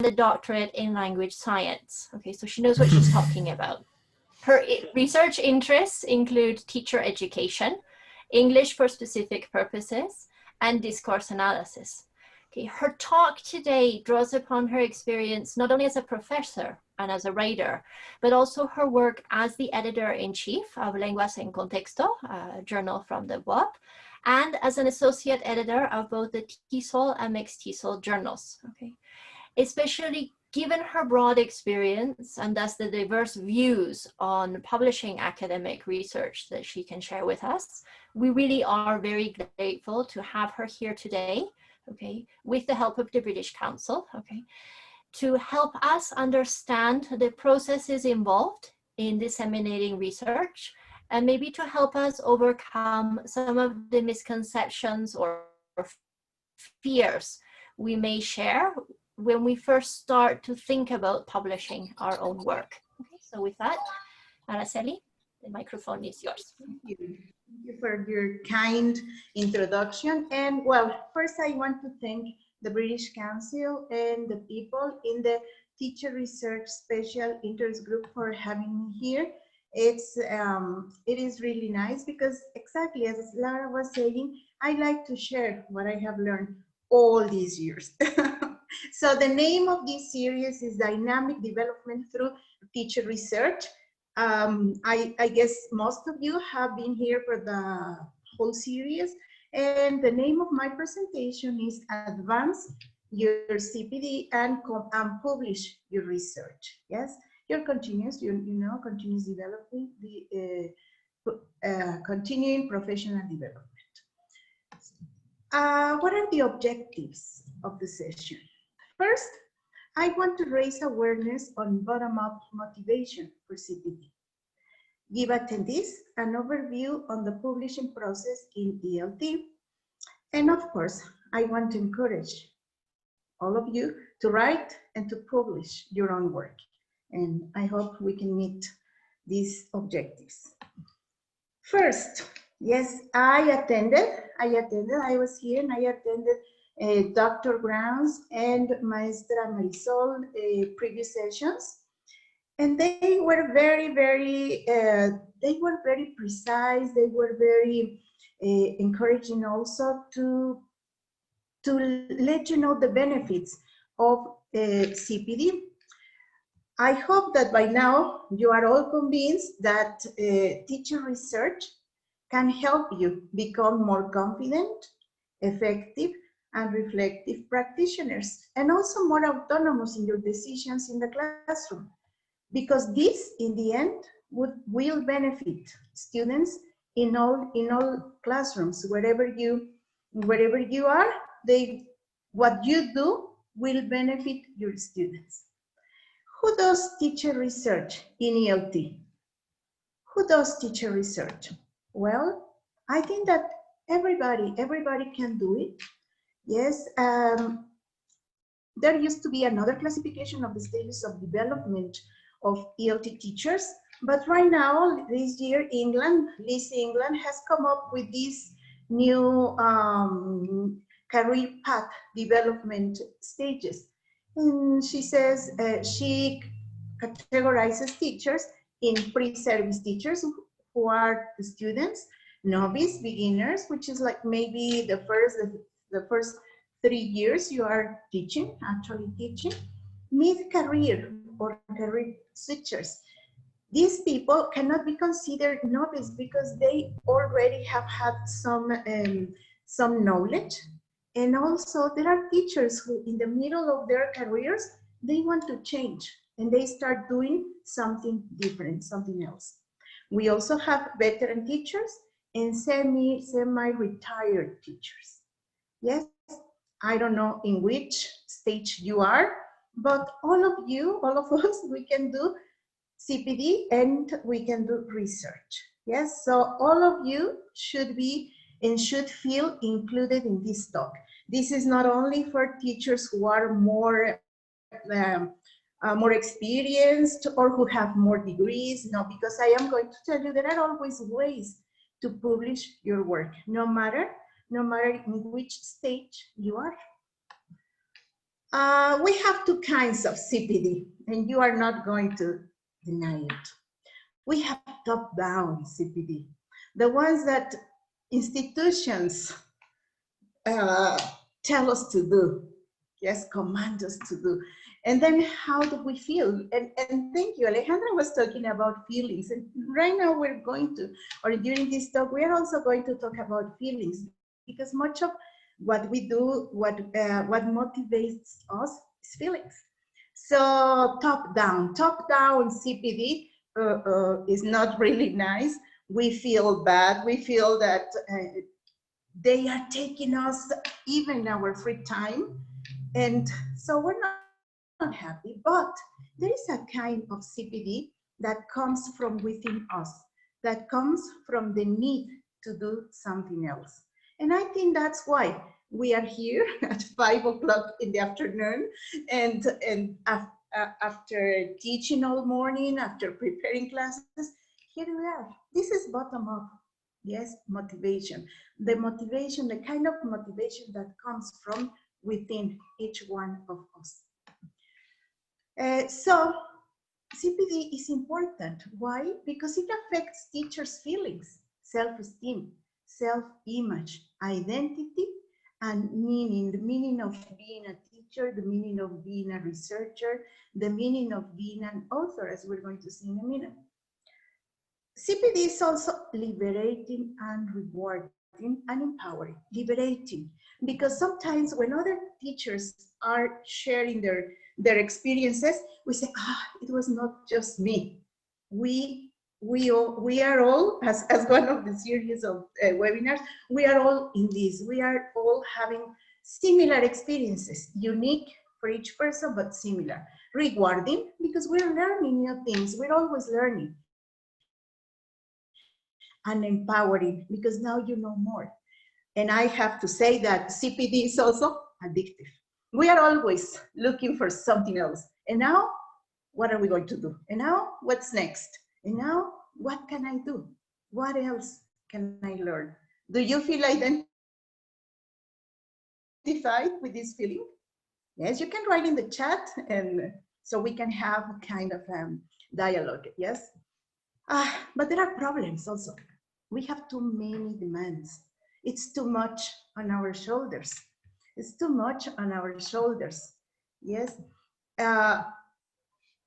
a doctorate in language science. Okay, so she knows what she's talking about. Her research interests include teacher education, English for specific purposes, and discourse analysis. Okay, her talk today draws upon her experience not only as a professor and as a writer, but also her work as the editor-in-chief of Lenguas and Contexto, a journal from the BUAP, and as an associate editor of both the TESOL and MEXTESOL Journals. Okay, especially given her broad experience and thus the diverse views on publishing academic research that she can share with us, we really are very grateful to have her here today, okay, with the help of the British Council, okay, to help us understand the processes involved in disseminating research, and maybe to help us overcome some of the misconceptions or fears we may share when we first start to think about publishing our own work. Okay, so with that, Araceli, the microphone is yours. Thank you for your kind introduction. And well, first I want to thank the British Council and the people in the Teacher Research Special Interest Group for having me here. It is really nice because exactly as Lara was saying, I like to share what I have learned all these years. So the name of this series is Dynamic Development Through Teacher Research. I guess most of you have been here for the whole series, and the name of my presentation is Advance Your CPD and Publish Your Research. Yes, your continuous, continuous development, continuing professional development. What are the objectives of the session? First, I want to raise awareness on bottom-up motivation for CPD. Give attendees an overview on the publishing process in ELT. And of course, I want to encourage all of you to write and to publish your own work. And I hope we can meet these objectives. First, yes, I was here and I attended Dr. Brown's and Maestra Marisol previous sessions, and they were very precise. They were very encouraging also to let you know the benefits of CPD. I hope that by now you are all convinced that teacher research can help you become more confident, effective, and reflective practitioners, and also more autonomous in your decisions in the classroom, because this, in the end, will benefit students in all classrooms, wherever you are. What you do will benefit your students. Who does teacher research in ELT? Who does teacher research? Well, I think that everybody can do it. Yes, there used to be another classification of the stages of development of ELT teachers, but right now, this year, Liz England has come up with this new career path development stages. And she says she categorizes teachers in pre-service teachers, who are the students, novice, beginners, which is like maybe the first 3 years you are actually teaching, mid-career or career switchers. These people cannot be considered novice because they already have had some knowledge. And also there are teachers who in the middle of their careers, they want to change and they start doing something different, something else. We also have veteran teachers and semi-retired teachers. Yes, I don't know in which stage you are, but all of us, we can do CPD and we can do research. Yes, so all of you should be and should feel included in this talk. This is not only for teachers who are more experienced or who have more degrees. No, because I am going to tell you there are always ways to publish your work, no matter in which stage you are. We have two kinds of CPD, and you are not going to deny it. We have top-down CPD, the ones that institutions tell us to do, yes, command us to do. And then how do we feel? And thank you, Alejandra was talking about feelings. And right now we're going to, or during this talk, we are also going to talk about feelings, because much of what we do, what motivates us is feelings. So top-down CPD is not really nice. We feel bad. We feel that they are taking us even our free time. And so we're not happy, but there is a kind of CPD that comes from within us, that comes from the need to do something else. And I think that's why we are here at 5 o'clock in the afternoon, and after teaching all morning, after preparing classes, here we are. This is bottom up. Yes, motivation. The motivation, the kind of motivation that comes from within each one of us. So CPD is important. Why? Because it affects teachers' feelings, self-esteem, self-image, identity, and meaning. The meaning of being a teacher, the meaning of being a researcher, the meaning of being an author, as we're going to see in a minute. CPD is also liberating and rewarding and empowering. Liberating, because sometimes when other teachers are sharing their experiences, we say, it was not just me. We are all, as one of the series of webinars, we are all in this. We are all having similar experiences, unique for each person, but similar. Rewarding, because we're learning new things. We're always learning. And empowering, because now you know more. And I have to say that CPD is also addictive. We are always looking for something else. And now, what are we going to do? And now, what's next? And now, what can I do? What else can I learn? Do you feel identified with this feeling? Yes, you can write in the chat, and so we can have a kind of dialogue, yes? But there are problems also. We have too many demands. It's too much on our shoulders. It's too much on our shoulders. Yes.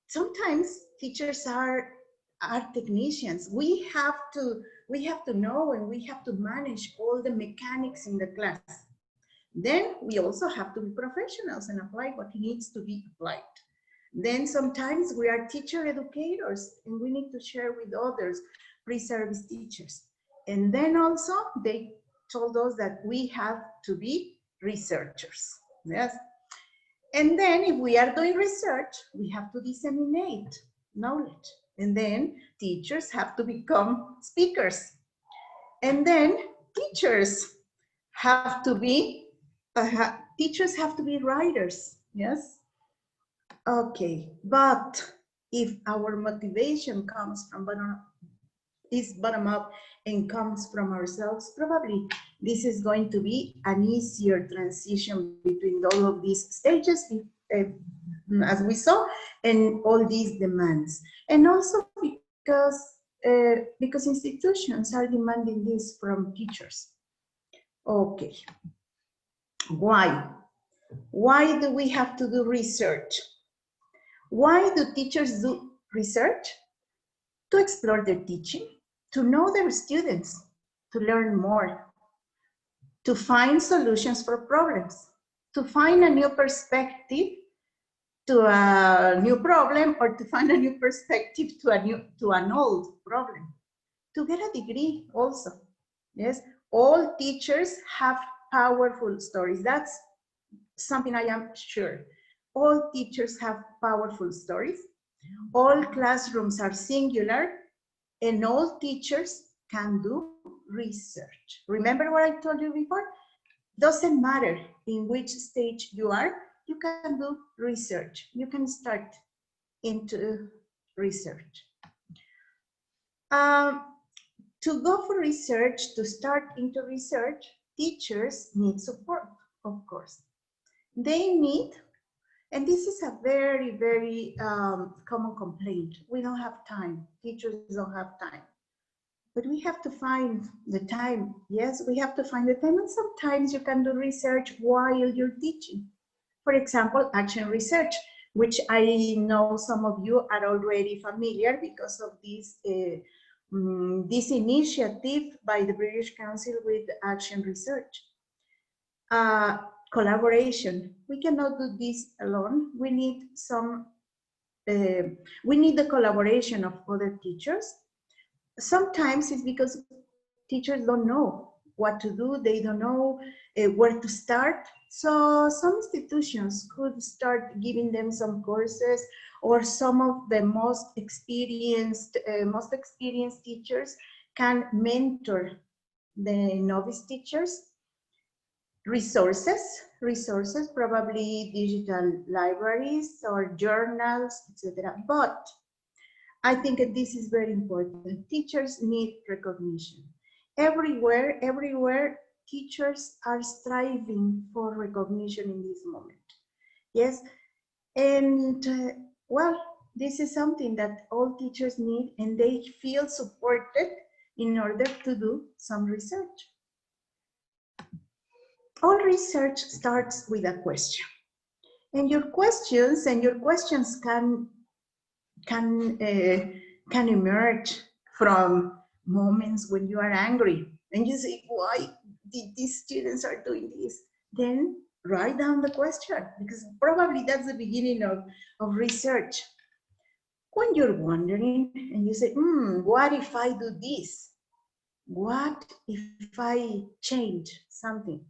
Sometimes teachers are technicians. We have to know, and we have to manage all the mechanics in the class. Then we also have to be professionals and apply what needs to be applied. Then sometimes we are teacher educators, and we need to share with others, pre-service teachers. And then also they told us that we have to be researchers, yes? And then if we are doing research, we have to disseminate knowledge. And then teachers have to become speakers. And then teachers have to be writers, yes? Okay, but if our motivation comes from bottom up and comes from ourselves, probably this is going to be an easier transition between all of these stages, as we saw, and all these demands. And also because institutions are demanding this from teachers. Okay, why? Why do we have to do research? Why do teachers do research? To explore their teaching, to know their students, to learn more, to find solutions for problems, to find a new perspective to a new problem, or to find a new perspective to an old problem, to get a degree also. Yes, all teachers have powerful stories. That's something I am sure. All teachers have powerful stories. All classrooms are singular, and all teachers can do research. Remember what I told you before? Doesn't matter in which stage you are, you can do research. You can start into research. To go for research, to start into research, teachers need support, of course. They need And this is a very, very common complaint. We don't have time. Teachers don't have time. But we have to find the time. Yes, we have to find the time. And sometimes you can do research while you're teaching. For example, action research, which I know some of you are already familiar because of this initiative by the British Council with action research. Collaboration. We cannot do this alone. We need we need the collaboration of other teachers. Sometimes it's because teachers don't know what to do. They don't know where to start. So some institutions could start giving them some courses, or some of the most experienced teachers can mentor the novice teachers. Resources, probably digital libraries or journals, etc. But I think that this is very important. Teachers need recognition. Everywhere, teachers are striving for recognition in this moment. Yes, and well, this is something that all teachers need, and they feel supported in order to do some research. All research starts with a question, and your questions can emerge from moments when you are angry and you say, why did these students are doing this? Then write down the question, because probably that's the beginning of research. When you're wondering and you say, what if I do this? What if I change something?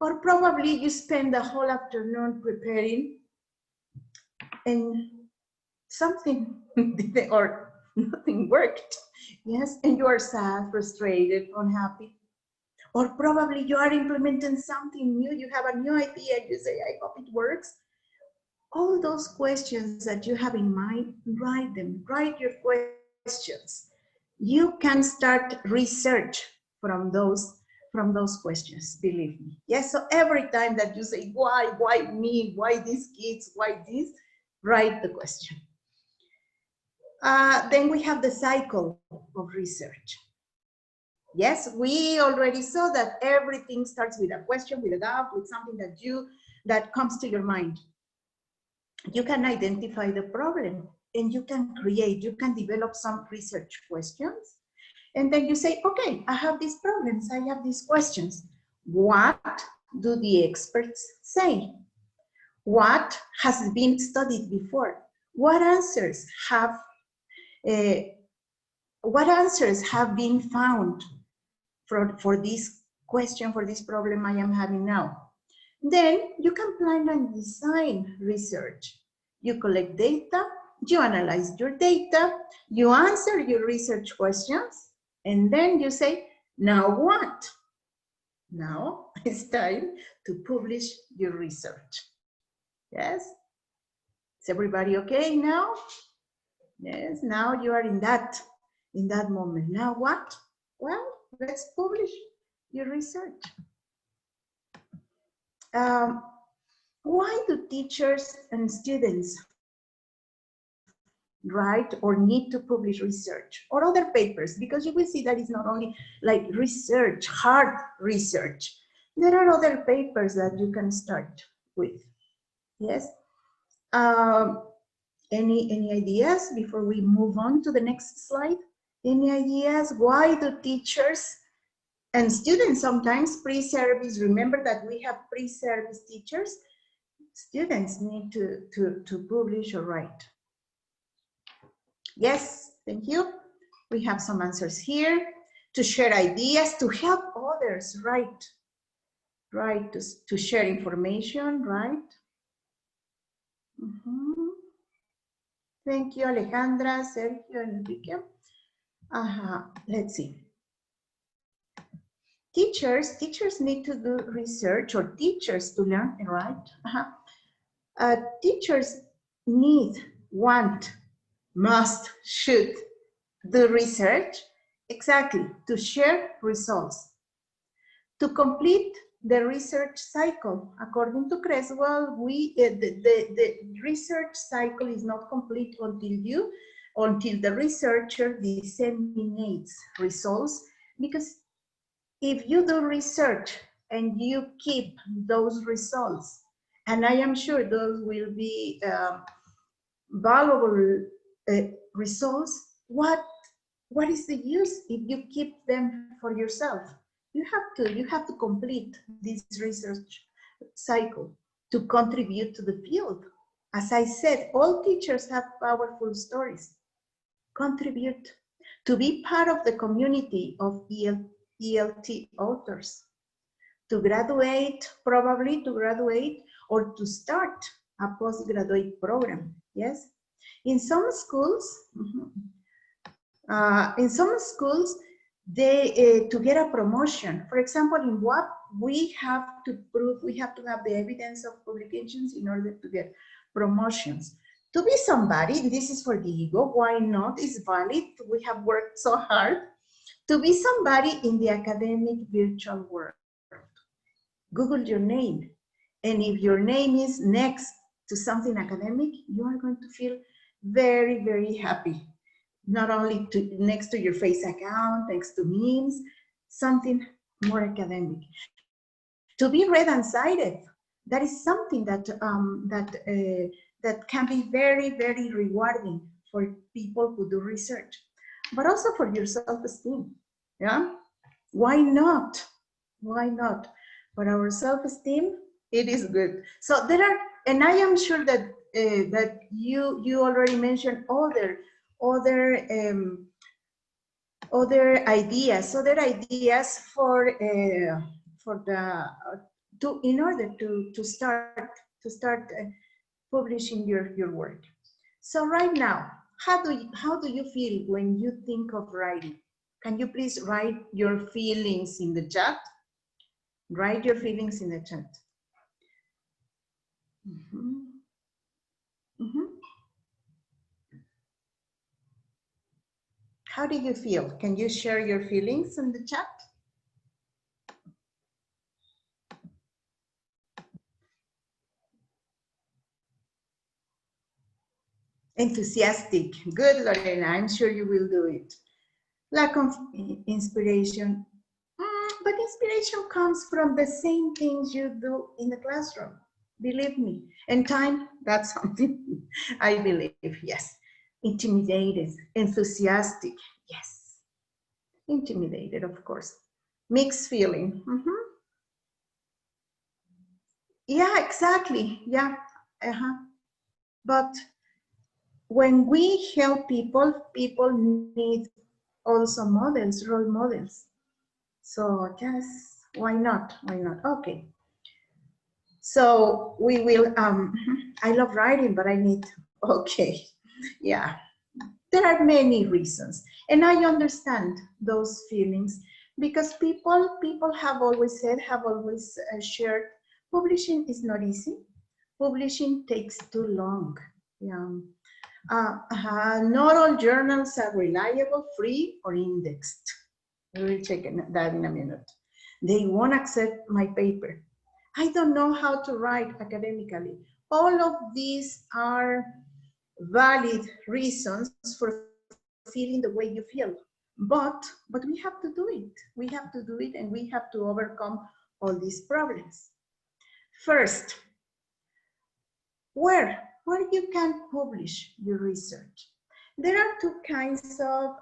Or probably you spend the whole afternoon preparing and something or nothing worked. Yes, and you are sad, frustrated, unhappy. Or probably you are implementing something new, you have a new idea, you say, I hope it works. All those questions that you have in mind, write them, write your questions. You can start research from those questions, believe me. Yes, so every time that you say, why me, why these kids, why this, write the question. Then we have the cycle of research. Yes, we already saw that everything starts with a question, with a doubt, with something that comes to your mind. You can identify the problem and you can develop some research questions. And then you say, okay, I have these problems, I have these questions. What do the experts say? What has been studied before? What answers have been found for this question, for this problem I am having now? Then you can plan and design research. You collect data, you analyze your data, you answer your research questions, and then you say, now what? Now it's time to publish your research. Yes? Is everybody okay now? Yes, now you are in that moment. Now what? Well, let's publish your research. Why do teachers and students write or need to publish research or other papers? Because you will see that it's not only like research, hard research. There are other papers that you can start with. Yes. Any ideas before we move on to the next slide? Any ideas? Why do teachers and students sometimes pre-service? Remember that we have pre-service teachers. Students need to publish or write. Yes, thank you. We have some answers here. To share ideas, to help others, right? Right, to share information, right? Thank you, Alejandra, Sergio, Enrique. Let's see. Teachers need to do research, or teachers to learn, right? Teachers need, want, must, should do research, exactly, to share results, to complete the research cycle. According to Creswell, the research cycle is not complete until the researcher disseminates results, because if you do research and you keep those results, and I am sure those will be valuable results, what is the use if you keep them for yourself? You have to complete this research cycle to contribute to the field. As I said, all teachers have powerful stories. Contribute to be part of the community of ELT authors, to graduate, probably to graduate, or to start a postgraduate program. Yes, in some schools, they to get a promotion. For example, in BUAP, we have to have the evidence of publications in order to get promotions. To be somebody, this is for the ego, why not? It's valid. We have worked so hard to be somebody in the academic virtual world. Google your name. And if your name is next to something academic, you are going to feel very, very happy. Not only next to your face account, next to memes, something more academic. To be read and cited, that is something that that can be very, very rewarding for people who do research, but also for your self-esteem. Yeah, why not? Why not? For our self-esteem, it is good. So there are, and I am sure that that you already mentioned other ideas for the in order to start publishing your work. So right now, how do you feel when you think of writing? Can you please write your feelings in the chat? Write your feelings in the chat. How do you feel? Can you share your feelings in the chat? Enthusiastic. Good, Lorena. I'm sure you will do it. Lack of inspiration. But inspiration comes from the same things you do in the classroom. Believe me. And time, that's something I believe, yes. Intimidated, enthusiastic, yes. Intimidated, of course. Mixed feeling. Yeah, exactly. Yeah. But when we help people, people need also models, role models. So yes, why not? Why not? Okay. So we will, I love writing, but I need, okay. Yeah, there are many reasons. And I understand those feelings because people have always said, have always shared, publishing is not easy. Publishing takes too long. Yeah. Not all journals are reliable, free, or indexed. We will check that in a minute. They won't accept my paper. I don't know how to write academically. All of these are valid reasons for feeling the way you feel. But we have to do it. We have to do it, and we have to overcome all these problems. First, where you can publish your research. There are two kinds of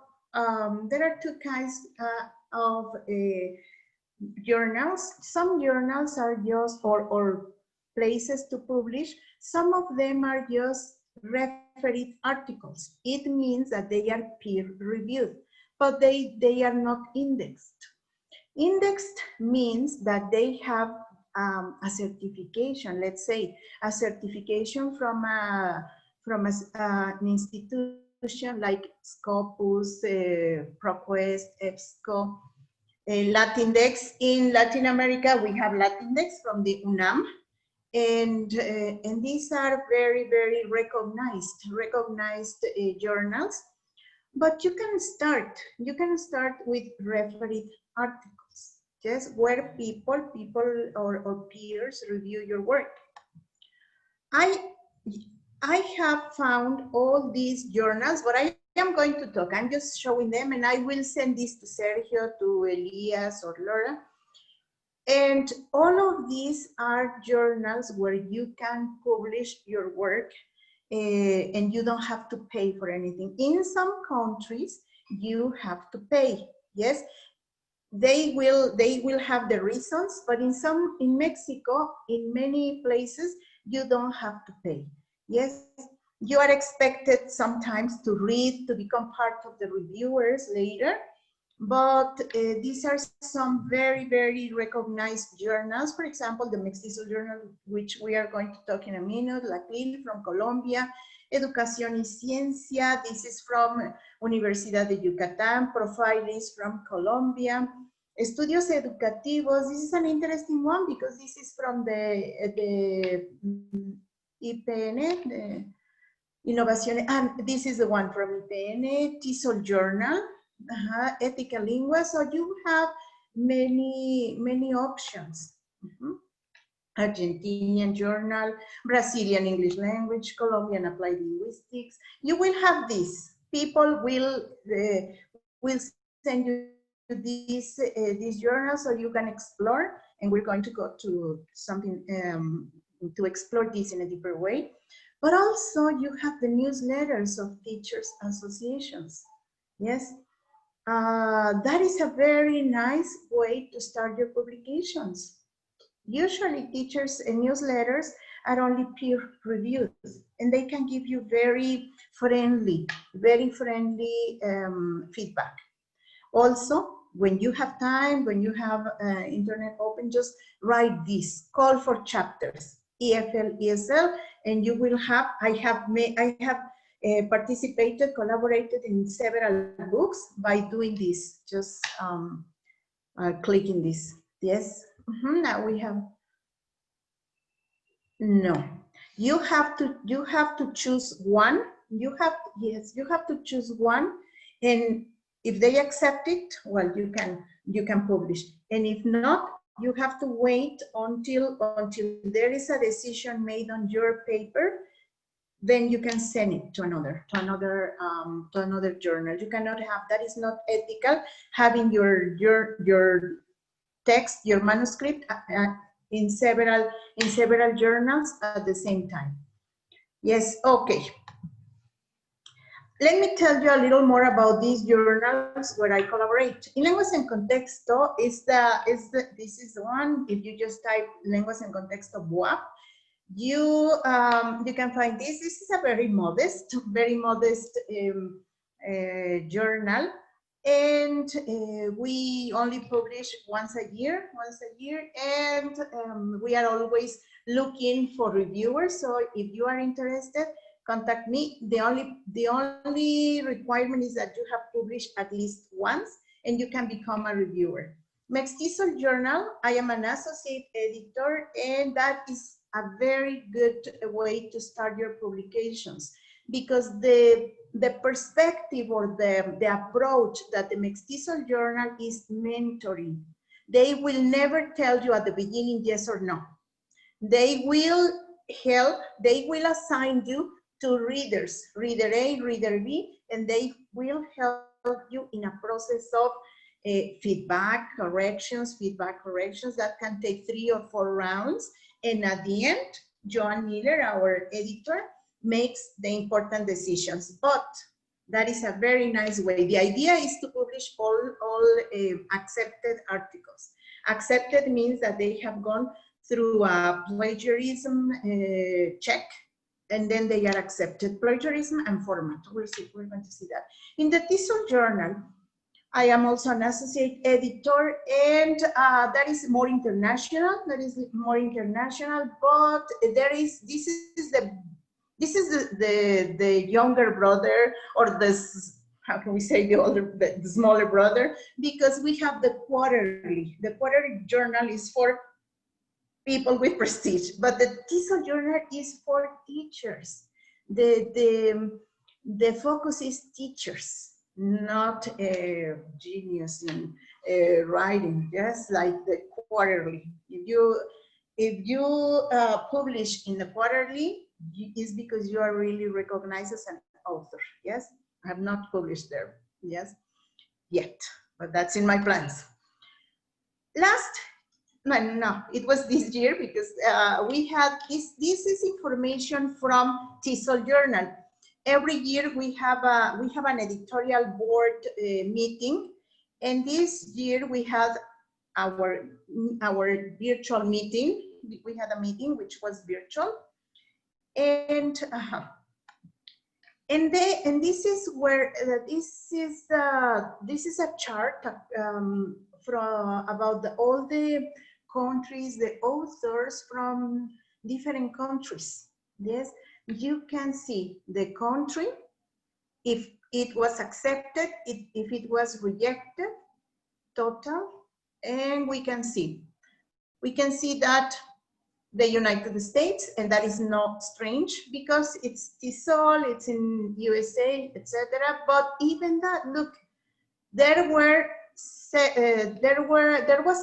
journals. Some journals are just or places to publish. Some of them are just refereed articles. It means that they are peer-reviewed, but they are not indexed. Indexed means that they have a certification, let's say a certification from an institution like Scopus, ProQuest, EBSCO, Latindex. In Latin America, we have Latindex from the UNAM, and these are very, very recognized journals. But you can start with refereed articles. Yes, where people or peers review your work. I have found all these journals, but I am going to talk. I'm just showing them, and I will send this to Sergio, to Elias, or Laura. And all of these are journals where you can publish your work and you don't have to pay for anything. In some countries, you have to pay. Yes, they will have the reasons, but in Mexico, in many places, you don't have to pay. Yes, you are expected sometimes to read, to become part of the reviewers later, but these are some very, very recognized journals. For example, the MEXTESOL Journal, which we are going to talk in a minute, La CLIL from Colombia, Educación y Ciencia, this is from Universidad de Yucatán, Profile is from Colombia, Estudios Educativos, this is an interesting one because this is from the IPN, the Innovación, and this is the one from IPN, TESOL Journal, Ethical Lenguas, so you have many options. Argentinian Journal, Brazilian English Language, Colombian Applied Linguistics. You will have this. People will send you these journals so you can explore, and we're going to go to something to explore this in a deeper way. But also you have the newsletters of teachers associations. Yes, that is a very nice way to start your publications. Usually teachers and newsletters are only peer reviewed, and they can give you very friendly feedback. Also, when you have time, when you have internet open, just write this, call for chapters, EFL, ESL, and you will have, I have participated, collaborated in several books by doing this, just clicking this. Yes, now we have, no, you have to choose one. You have to choose one, and if they accept it, well, you can publish, and if not, you have to wait until there is a decision made on your paper. Then you can send it to another journal. You cannot have, that is not ethical, having your text, your manuscript in several journals at the same time. Yes, okay. Let me tell you a little more about these journals where I collaborate. In Lenguas en Contexto this is the one. If you just type Lenguas en Contexto BUAP, you can find this. This is a very modest journal, and we only publish once a year, and we are always looking for reviewers. So if you are interested, contact me. The only requirement is that you have published at least once, and you can become a reviewer. MEXTESOL Journal, I am an associate editor, and that is a very good way to start your publications, because the perspective or the approach that the MEXTESOL Journal is mentoring. They will never tell you at the beginning yes or no. They will help, they will assign you to readers, reader A, reader B, and they will help you in a process of feedback corrections that can take 3 or 4 rounds. And at the end, Joan Miller, our editor, makes the important decisions. But that is a very nice way. The idea is to publish all accepted articles. Accepted means that they have gone through a plagiarism check, and then they are accepted. Plagiarism and format. We're going to see that. In the TESOL Journal, I am also an associate editor, and that is more international. But this is the younger brother, or how can we say the smaller brother, because we have the quarterly. The quarterly journal is for people with prestige, but the TESOL Journal is for teachers. The focus is teachers, not genius in writing, yes, like the quarterly. If you publish in the quarterly, it's because you are really recognized as an author, yes? I have not published there, yes, yet, but that's in my plans. No, it was this year because we had this is information from TESOL Journal. Every year we have an editorial board meeting, and this year we had our virtual meeting. We had a meeting which was virtual, and this is where this is a chart from about all the countries, the authors from different countries. Yes, you can see the country, if it was accepted, if it was rejected, total, and we can see that the United States, and that is not strange because it's TESOL, it's in USA, etc. But even that, look, there was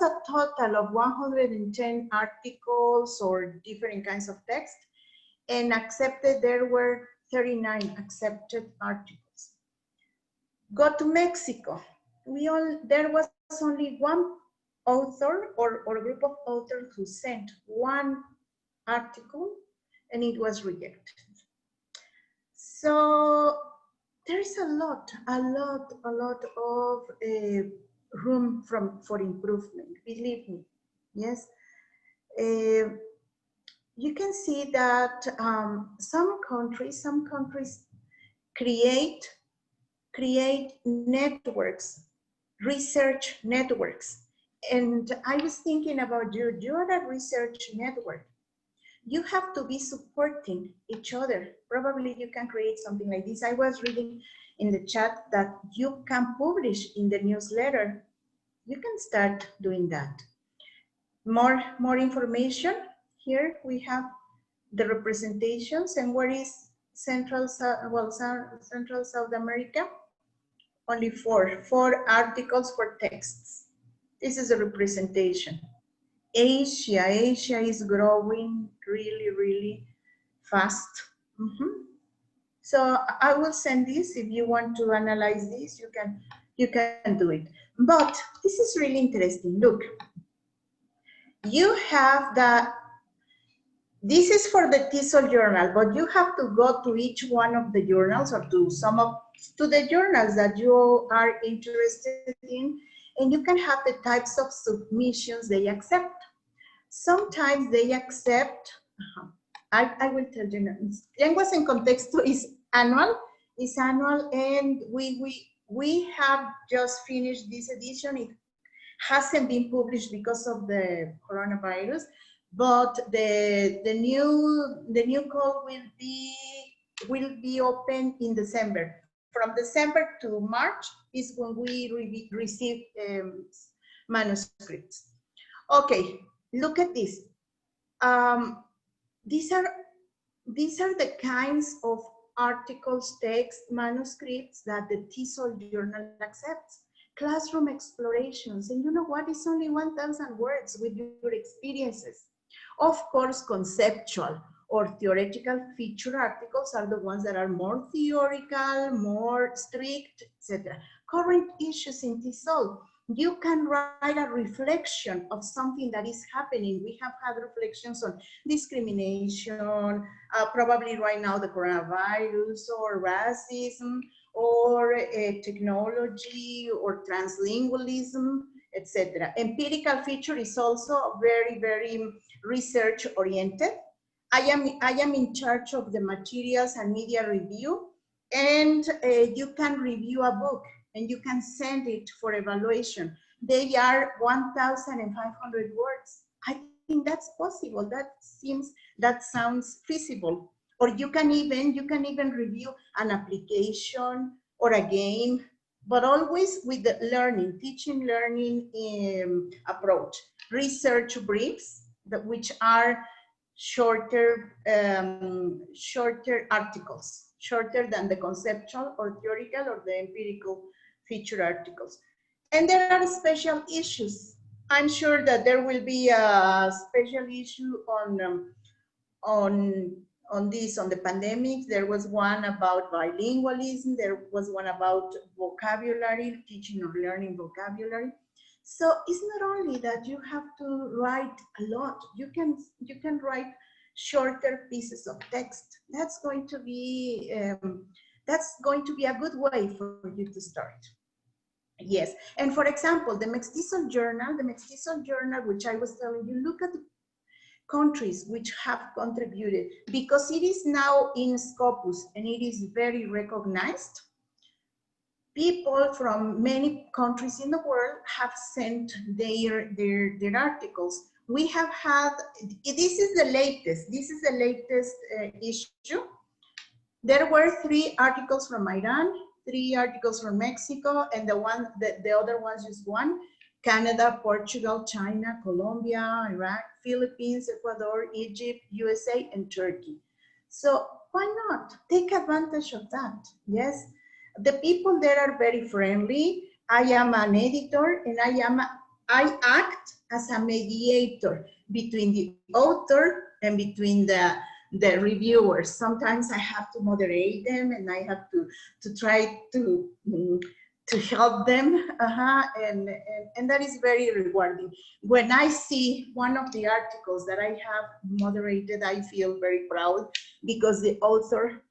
a total of 110 articles or different kinds of text, and accepted, there were 39 accepted articles. Go to Mexico. There was only one author or group of authors who sent one article, and it was rejected. So there's a lot of room for improvement, believe me. Yes, you can see that some countries create networks, research networks. And I was thinking about you're a research network. You have to be supporting each other. Probably you can create something like this. I was reading in the chat that you can publish in the newsletter. You can start doing that. More information. Here we have the representations, and where is Central South America? Only four articles for texts. This is a representation. Asia is growing really fast. So I will send this. If you want to analyze this, you can do it. But this is really interesting. Look, you have this is for the TESOL journal, but you have to go to each one of the journals, or to the journals that you are interested in, and you can have the types of submissions they accept. Sometimes they accept, I will tell you now, Lenguas and Contexto is annual, and we have just finished this edition. It hasn't been published because of the coronavirus, but the new call will be open in December. From December to March is when we receive manuscripts. Okay, look at this. These are the kinds of articles, text, manuscripts that the TESOL journal accepts. Classroom explorations, and you know what? It's only 1,000 words with your experiences. Of course, conceptual or theoretical feature articles are the ones that are more theoretical, more strict, etc. Current issues in TESOL. You can write a reflection of something that is happening. We have had reflections on discrimination, probably right now the coronavirus, or racism, or technology, or translingualism, etc. Empirical feature is also very research oriented. I am in charge of the materials and media review, and you can review a book and you can send it for evaluation. They are 1,500 words. I think that's possible. That sounds feasible. Or you can even review an application or a game, but always with the teaching learning approach. Research briefs, which are shorter articles, shorter than the conceptual or theoretical or the empirical feature articles. And there are special issues. I'm sure that there will be a special issue on on the pandemic. There was one about bilingualism. There was one about vocabulary, teaching or learning vocabulary. So it's not only that you have to write a lot. You can write shorter pieces of text. That's going to be a good way for you to start. Yes, and for example, the MEXTESOL Journal, which I was telling you, look at the countries which have contributed, because it is now in Scopus and it is very recognized. People from many countries in the world have sent their articles. We have had, this is the latest issue. There were 3 articles from Iran, 3 articles from Mexico, and the other ones just one. Canada, Portugal, China, Colombia, Iraq, Philippines, Ecuador, Egypt, USA, and Turkey. So why not take advantage of that? Yes, the people there are very friendly. I am an editor, and I act as a mediator between the author and between the reviewers. Sometimes I have to moderate them, and I have to try to help them, and that is very rewarding. When I see one of the articles that I have moderated, I feel very proud because the author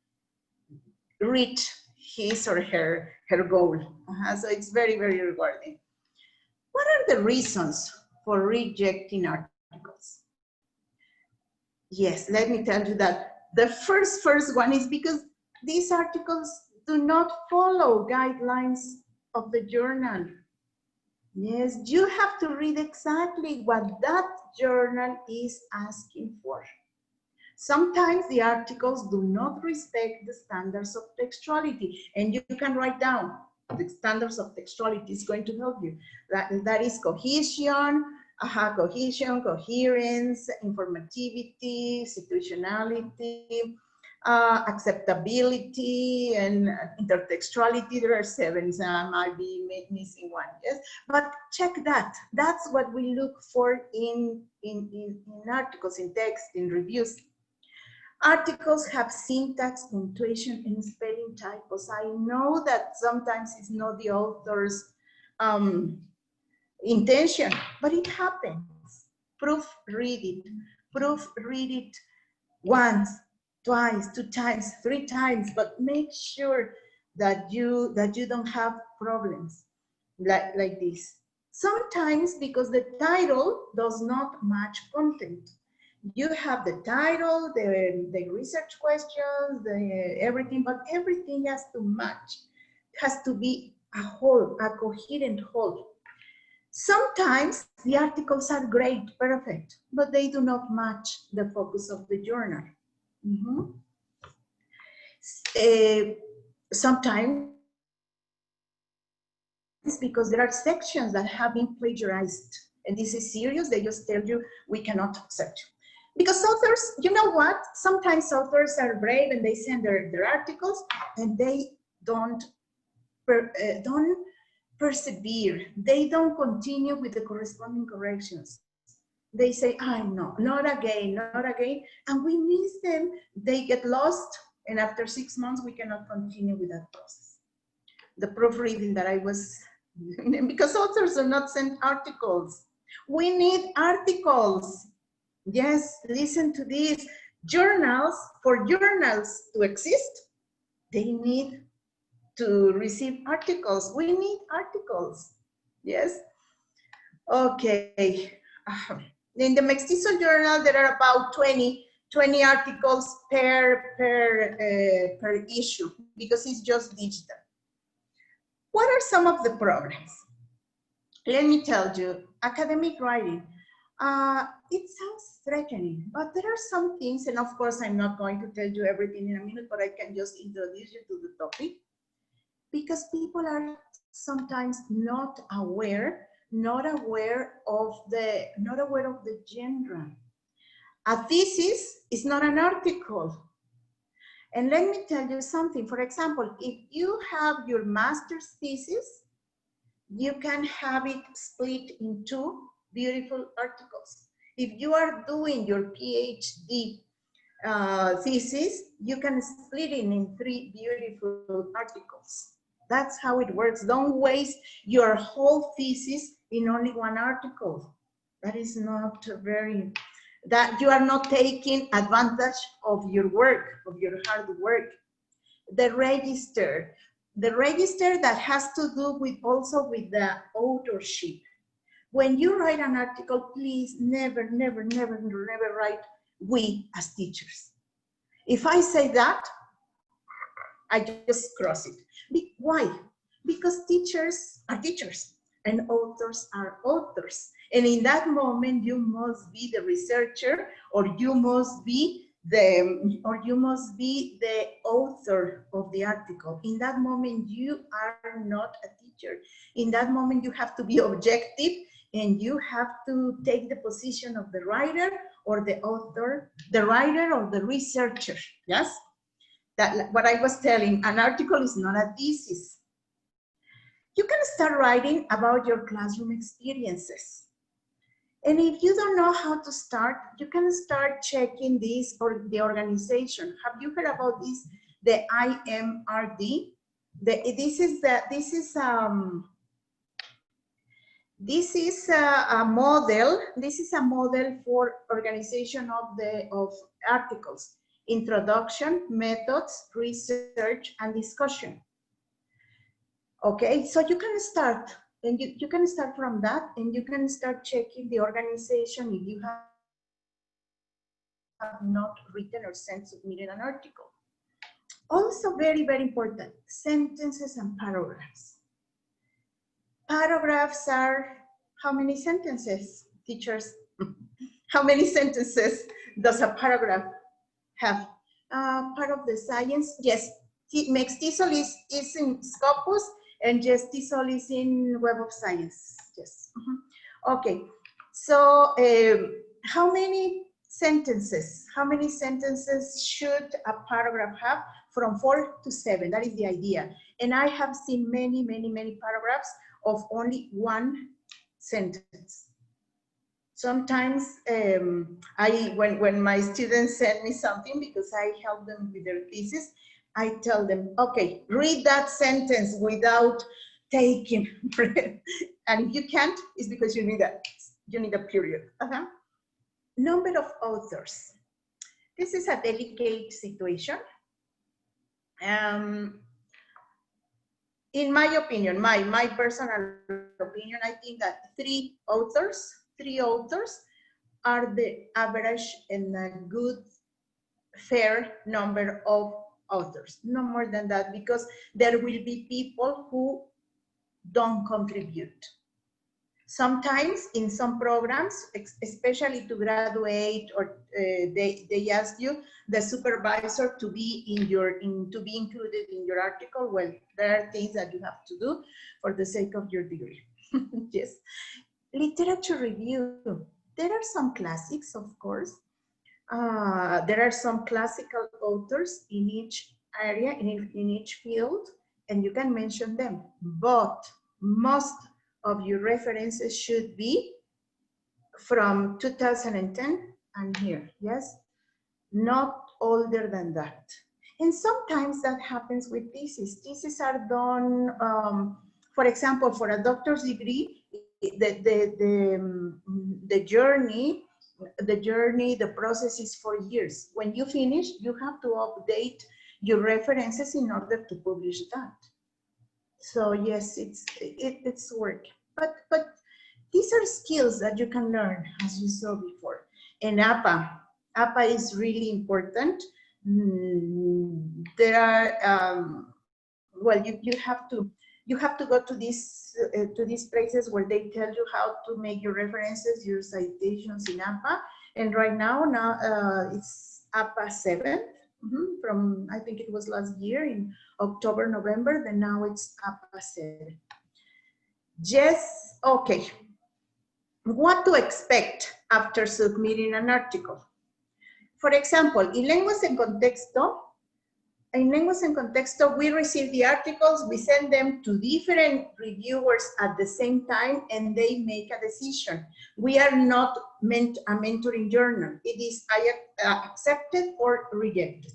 reached his or her goal. So it's very, very rewarding. What are the reasons for rejecting articles? Yes, let me tell you that the first one is because these articles do not follow guidelines of the journal. Yes, you have to read exactly what that journal is asking for. Sometimes the articles do not respect the standards of textuality, and you can write down the standards of textuality. Is going to help you. That is cohesion, cohesion, coherence, informativity, situationality, acceptability, and intertextuality. There are 7, so I might be missing one. Yes, but check that. That's what we look for in articles, in text, in reviews. Articles have syntax, punctuation, and spelling typos. I know that sometimes it's not the author's intention, but it happens. Proofread it. Proofread it once, twice, 2 times, 3 times, but make sure that you don't have problems like this. Sometimes because the title does not match content. You have the title, the research questions, everything, but everything has to match. It has to be a whole, a coherent whole. Sometimes the articles are great, perfect, but they do not match the focus of the journal. Sometimes it's because there are sections that have been plagiarized, and this is serious. They just tell you, we cannot accept you. Because authors, you know what? Sometimes authors are brave and they send their articles and they don't persevere. They don't continue with the corresponding corrections. They say, no, not again, not again. And we miss them. They get lost. And after 6 months, we cannot continue with that process. The proofreading that I was, because authors do not send articles. We need articles. Yes, listen to this. Journals, for journals to exist, they need to receive articles. We need articles. Yes. Okay. In the MEXTESOL Journal, there are about 20 articles per issue because it's just digital. What are some of the problems? Let me tell you, academic writing. It sounds threatening, but there are some things, and of course I'm not going to tell you everything in a minute, but I can just introduce you to the topic, because people are sometimes not aware of the genre. A thesis is not an article. And let me tell you something. For example, if you have your master's thesis, you can have it split in 2 beautiful articles. If you are doing your PhD thesis, you can split it in 3 beautiful articles. That's how it works. Don't waste your whole thesis in only 1 article. That is not very, that you are not taking advantage of your work, of your hard work. The register that has to do with also with the authorship. When you write an article, please never write we as teachers. If I say that, I just cross it. Why? Because teachers are teachers and authors are authors. And in that moment, you must be the researcher, or you must be the author of the article. In that moment, you are not a teacher. In that moment, you have to be objective, and you have to take the position of the writer or the author, the writer or the researcher. Yes? That what I was telling, an article is not a thesis. You can start writing about your classroom experiences. And if you don't know how to start, you can start checking this or the organization. Have you heard about this? The IMRD. This is a model. This is a model for organization of articles: introduction, methods, research, and discussion. Okay, so you can start, and you can start from that, and you can start checking the organization if you have not written or submitted an article. Also very important, sentences and paragraphs. Paragraphs are how many sentences, teachers? How many sentences does a paragraph have? Part of the science, yes. MEXTESOL is in Scopus, and yes, TESOL is in Web of Science. Yes. Okay. So, how many sentences? How many sentences should a paragraph have? From 4 to 7. That is the idea. And I have seen many paragraphs of only 1 sentence. Sometimes when my students send me something, because I help them with their thesis, I tell them, okay, read that sentence without taking breath. And if you can't, it's because you need a period. Number of authors. This is a delicate situation. In my opinion, my personal opinion, I think that 3 authors are the average and a good, fair number of authors. No more than that, because there will be people who don't contribute. Sometimes in some programs, especially to graduate, or they ask you, the supervisor, to be included in your article. Well, there are things that you have to do for the sake of your degree. Yes. Literature review. There are some classics, of course. There are some classical authors in each area, in each field, and you can mention them. But most of your references should be from 2010 and here, yes? Not older than that. And sometimes that happens with theses. Theses are done, for example, for a doctor's degree, the journey, the process is 4 years. When you finish, you have to update your references in order to publish that. So yes, it's work. But these are skills that you can learn, as you saw before. And APA is really important. There are well, you have to go to these places where they tell you how to make your references, your citations in APA. And right now it's APA 7. From, I think it was last year in October, November, then now it's APA 7. Yes, okay. What to expect after submitting an article? For example, in Lenguas en Contexto, in Lenguas and Contexto, we receive the articles, we send them to different reviewers at the same time, and they make a decision. We are not meant a mentoring journal. It is accepted or rejected.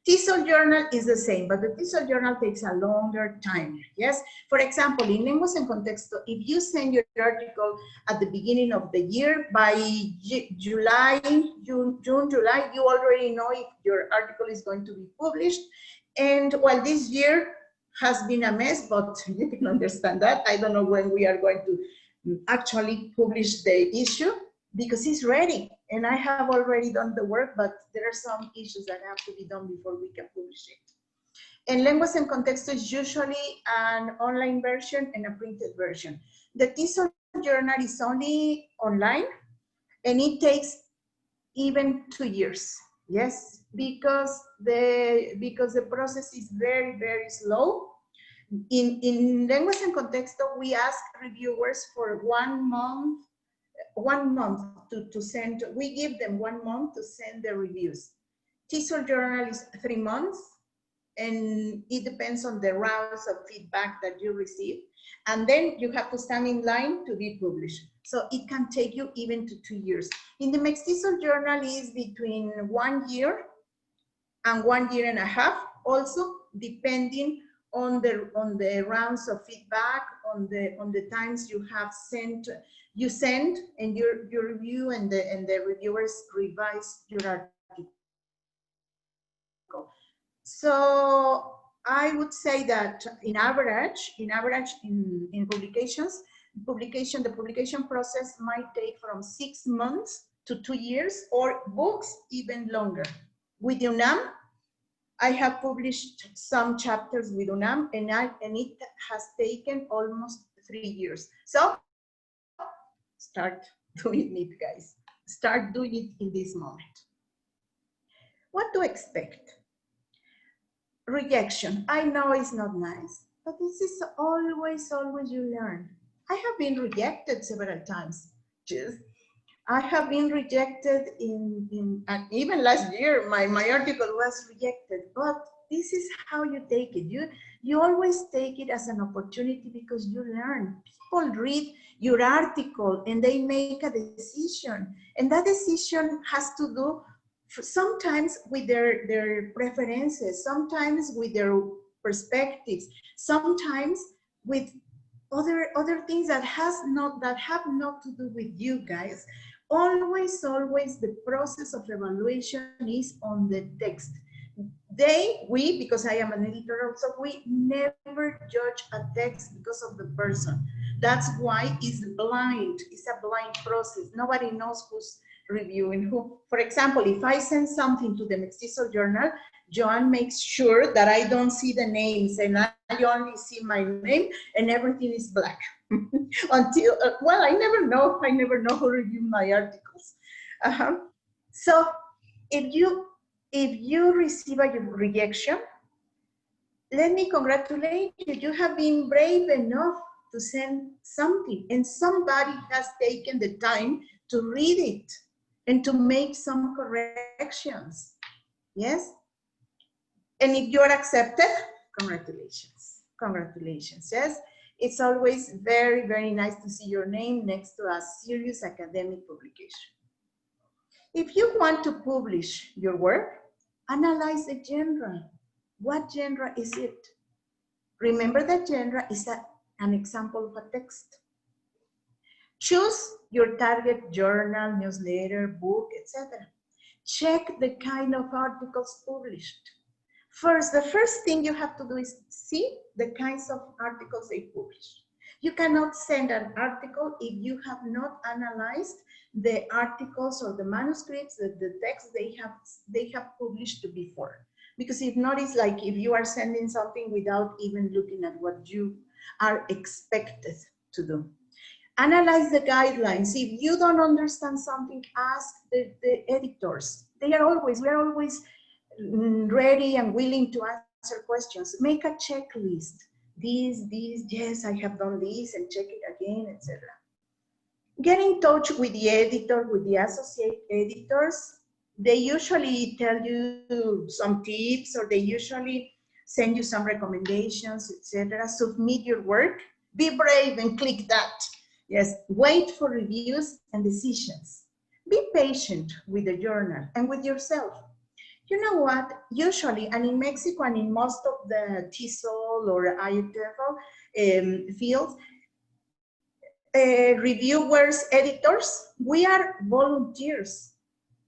TESOL journal is the same, but the TESOL journal takes a longer time, yes? For example, in Lenguas and Contexto, if you send your article at the beginning of the year, by June, July, you already know if your article is going to be published. And while this year has been a mess, but you can understand that. I don't know when we are going to actually publish the issue, because it's ready and I have already done the work, but there are some issues that have to be done before we can publish it. And Lenguas and Contexto is usually an online version and a printed version. The TESOL journal is only online and it takes even 2 years, yes, because the process is very, very slow. In Lenguas and Contexto, we ask reviewers for 1 month to send, we give them 1 month to send the reviews. TESOL journal is 3 months, and it depends on the rounds of feedback that you receive. And then you have to stand in line to be published. So it can take you even to 2 years. In the MEXTESOL journal is between 1 year and 1.5 years, also depending on the rounds of feedback, on the times you have sent, and your review and the reviewers revise your article. So I would say that in average in publications, the publication process might take from 6 months to 2 years, or books even longer. With UNAM, I have published some chapters with UNAM, and it has taken almost 3 years. So start doing it, guys. Start doing it in this moment. What to expect? Rejection. I know it's not nice, but this is always you learn. I have been rejected several times. I have been rejected even last year, my article was rejected, but this is how you take it. You always take it as an opportunity because you learn. People read your article and they make a decision, and that decision has to do sometimes with their preferences, sometimes with their perspectives, sometimes with other things that have not to do with you guys. Always the process of evaluation is on the text. We, because I am an editor also, we never judge a text because of the person. That's why it's blind. It's a blind process. Nobody knows who's reviewing who. For example, if I send something to the MEXTESOL journal, Joan makes sure that I don't see the names, and I only see my name, and everything is black. Until, well, I never know who reviewed my articles. So if you receive a rejection, let me congratulate you. You have been brave enough to send something, and somebody has taken the time to read it and to make some corrections. Yes? And if you're accepted, congratulations. Congratulations, yes? It's always very, very nice to see your name next to a serious academic publication. If you want to publish your work, analyze the genre. What genre is it? Remember that genre is an example of a text. Choose your target journal, newsletter, book, etc. Check the kind of articles published. The first thing you have to do is see the kinds of articles they publish. You cannot send an article if you have not analyzed the articles or the manuscripts, the text they have published before. Because if not, it's like if you are sending something without even looking at what you are expected to do. Analyze the guidelines. If you don't understand something, ask the editors. We are always ready and willing to answer questions. Make a checklist. This, yes, I have done this, and check it again, etc. Get in touch with the editor, with the associate editors. They usually tell you some tips, or they usually send you some recommendations, etc. Submit your work. Be brave and click that. Yes, wait for reviews and decisions. Be patient with the journal and with yourself. You know what? Usually, and in Mexico and in most of the TESOL or TEFL fields, reviewers, editors, we are volunteers.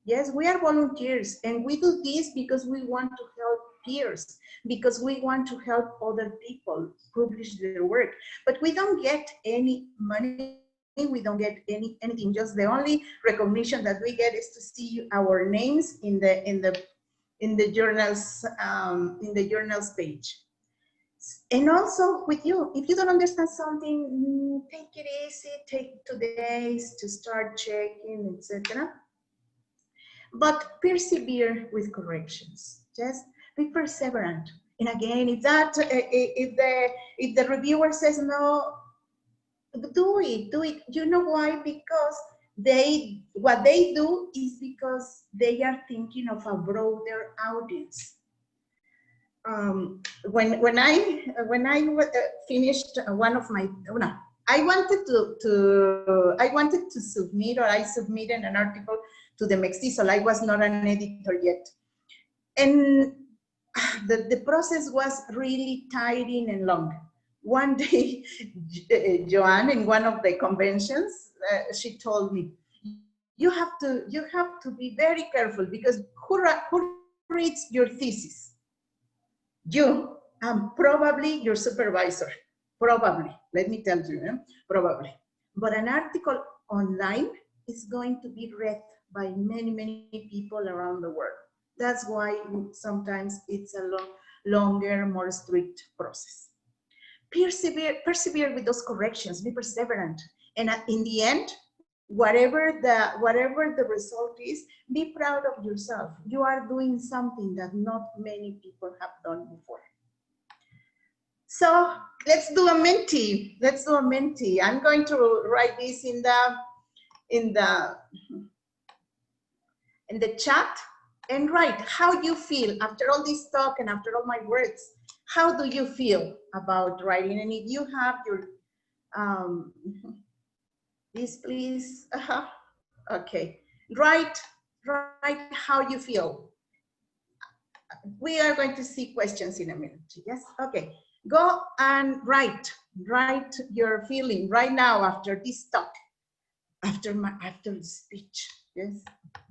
Yes, we are volunteers, and we do this because we want to help peers, because we want to help other people publish their work. But we don't get any money, we don't get anything. Just the only recognition that we get is to see our names in the journals page. And also with you, if you don't understand something, take it easy, take 2 days to start checking, etc. But persevere with corrections. Just be perseverant. And again, if the reviewer says no, do it. You know why? Because what they do is because they are thinking of a broader audience. When I finished one of my, no, I wanted to submit, or I submitted an article to the MEXTESOL. I was not an editor yet. And the process was really tiring and long. One day, Joanne, in one of the conventions, she told me, you have to be very careful, because who reads your thesis? You, and probably your supervisor. Probably, let me tell you, probably. But an article online is going to be read by many, many people around the world. That's why sometimes it's a longer, more strict process. Persevere with those corrections, be perseverant. And in the end, whatever the result is, be proud of yourself. You are doing something that not many people have done before. So let's do a Menti. Let's do a Menti. I'm going to write this in the chat, and write how you feel after all this talk and after all my words. How do you feel about writing? And if you have your this, please. Okay. Write how you feel. We are going to see questions in a minute. Yes. Okay. Go and write your feeling right now after this talk, after the speech. Yes.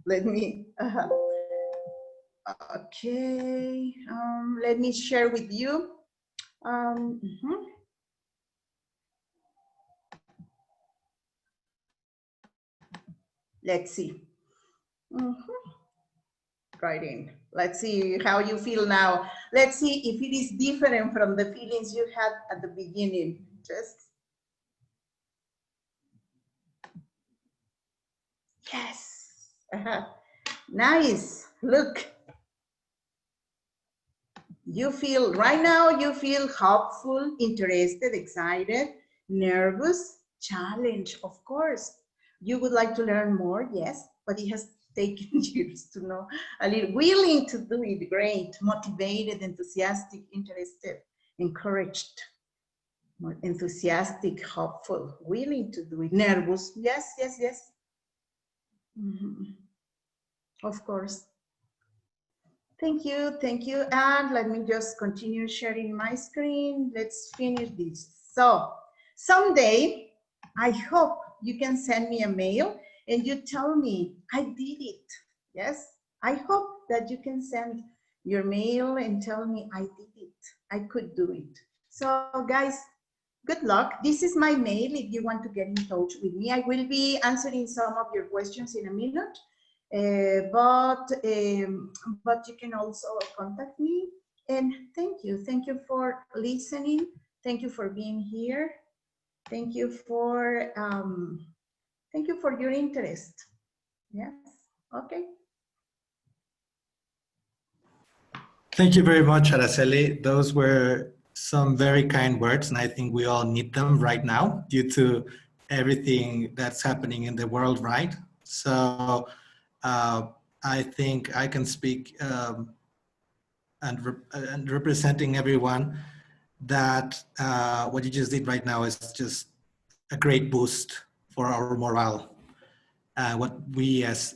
Let me. Okay. Let me share with you. Let's see. Writing. Let's see how you feel now. Let's see if it is different from the feelings you had at the beginning. Just. Yes. Nice. Look. You feel, right now, you feel hopeful, interested, excited, nervous, challenged, of course. You would like to learn more, yes, but it has taken years to know a little. Willing to do it, great. Motivated, enthusiastic, interested, encouraged, more enthusiastic, hopeful, willing to do it. Nervous, yes, yes, yes. Of course. Thank you, thank you. And let me just continue sharing my screen. Let's finish this. So someday, I hope you can send me a mail and you tell me, I did it. Yes, I hope that you can send your mail and tell me, I did it. I could do it. So guys, good luck. This is my mail if you want to get in touch with me. I will be answering some of your questions in a minute. But you can also contact me, and thank you for listening, thank you for being here, thank you for your interest. Yes. Okay. Thank you very much, Araceli. Those were some very kind words, and I think we all need them right now due to everything that's happening in the world, right? So I think I can speak and representing everyone that what you just did right now is just a great boost for our morale. What we as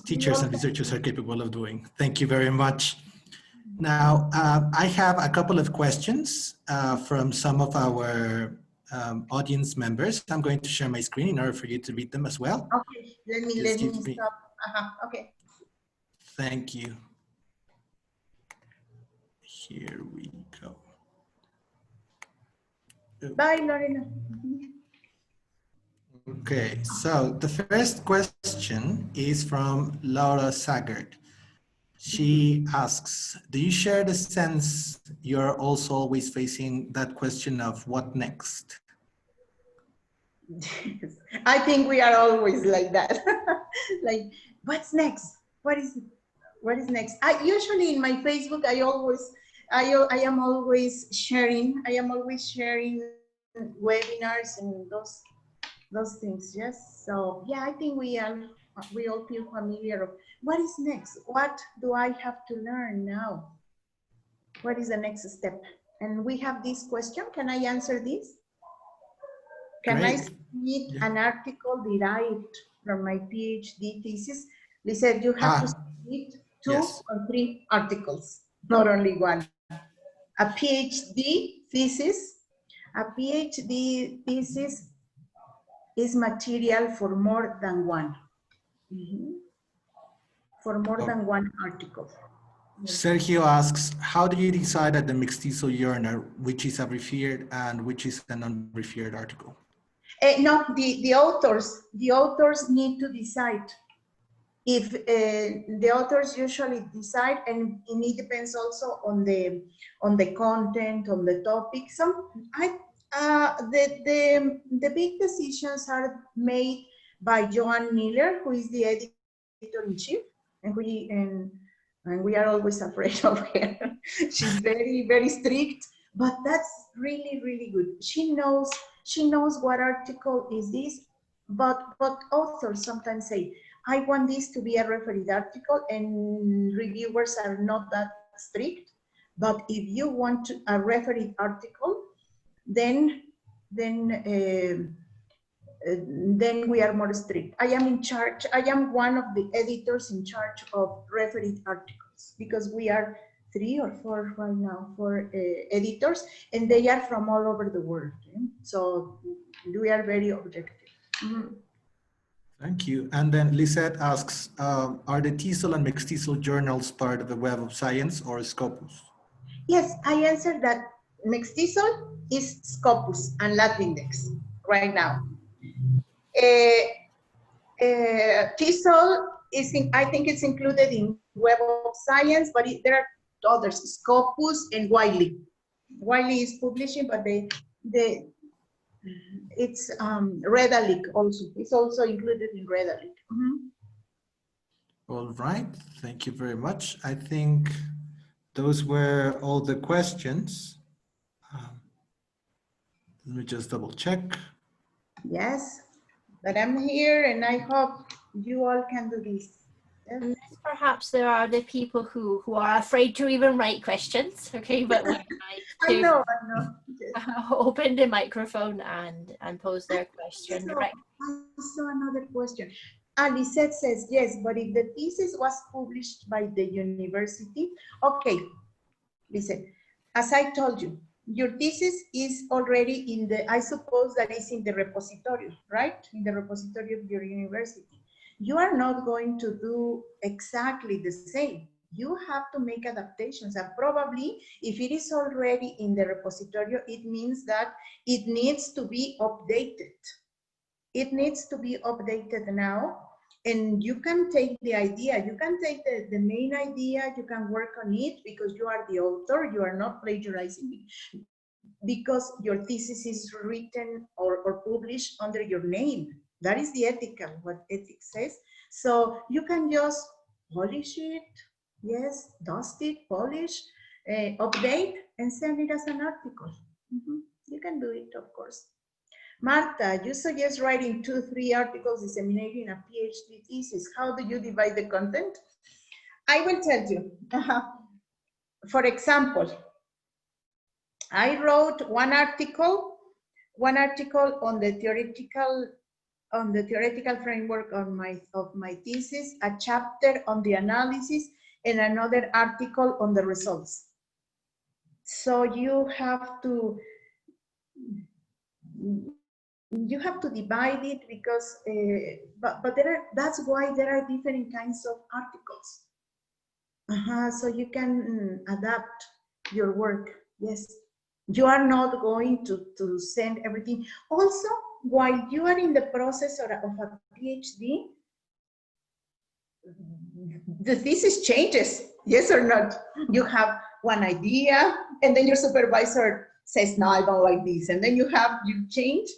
teachers and researchers are capable of doing. Thank you very much. Now, I have a couple of questions from some of our audience members. I'm going to share my screen in order for you to read them as well. Okay, let me stop. Okay. Thank you. Here we go. Bye, Lorena. Okay, so the first question is from Laura Saggart. She asks, do you share the sense you're also always facing that question of what next? I think we are always like that. Like, what's next? What is next? I usually in my Facebook, I am always sharing webinars and those things. Yes. So yeah, I think we all feel familiar of what is next. What do I have to learn now? What is the next step? And we have this question. Can I answer this? Can I submit an article derived from my PhD thesis? They said you have to submit 2 or 3 articles, not only one. A PhD thesis is material for more than one. For more than one article. Sergio asks, how do you decide at the MEXTESOL Journal which is a referred and which is an unreferred article? No, the authors need to decide. If the authors usually decide, and it depends also on the content, on the topic. The big decisions are made by Joan Miller, who is the editor-in-chief, and we are always afraid of her. She's very, very strict, but that's really, really good. She knows what article is this, but authors sometimes say, I want this to be a refereed article, and reviewers are not that strict. But if you want a refereed article, then we are more strict. I am in charge. I am one of the editors in charge of refereed articles, because we are 3 or 4 right now for editors, and they are from all over the world. So we are very objective. Thank you. And then Lisette asks, are the TESOL and MEXTESOL journals part of the Web of Science or Scopus? Yes, I answered that. MEXTESOL is Scopus and Latindex right now. TESOL is, I think it's included in Web of Science, but there are others, Scopus and Wiley. Wiley is publishing, but it's Redalyc also. It's also included in Redalyc. All right, thank you very much. I think those were all the questions. Let me just double check. Yes, but I'm here and I hope you all can do this. Yes. Unless perhaps there are the people who are afraid to even write questions, okay, but we like to I know. Yes. open the microphone and pose their question directly. I saw another question. Lisette says, yes, but if the thesis was published by the university, okay, Lisette, as I told you, your thesis is already in the, I suppose that is in the repository, right? In the repository of your university. You are not going to do exactly the same. You have to make adaptations, and probably if it is already in the repository, it means that it needs to be updated. It needs to be updated now, and you can take the idea, you can take the main idea, you can work on it because you are the author, you are not plagiarizing because your thesis is written or published under your name. That is the ethical, what ethics says. So you can just polish it, yes, dust it, polish, update, and send it as an article. You can do it, of course. Marta, you suggest writing 2-3 articles disseminating a PhD thesis. How do you divide the content? I will tell you. For example, I wrote one article on the theoretical framework of my thesis, a chapter on the analysis, and another article on the results. So you have to divide it because, but that's why there are different kinds of articles. So you can adapt your work. Yes, you are not going to send everything. Also, while you are in the process of a PhD, the thesis changes, yes or not? You have one idea, and then your supervisor says, no, I don't like this. And then you change,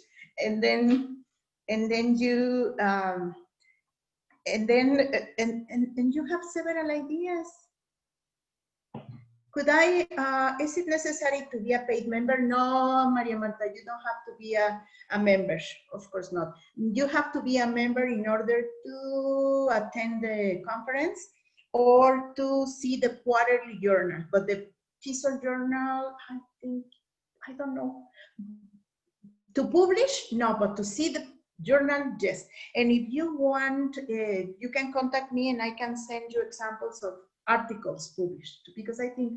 and then you, and you have several ideas. Could I, is it necessary to be a paid member? No, Maria Marta, you don't have to be a member. Of course not. You have to be a member in order to attend the conference or to see the quarterly journal. But the TESOL journal, I don't know. To publish, no, but to see the journal, yes. And if you want, you can contact me and I can send you examples of articles published, because I think,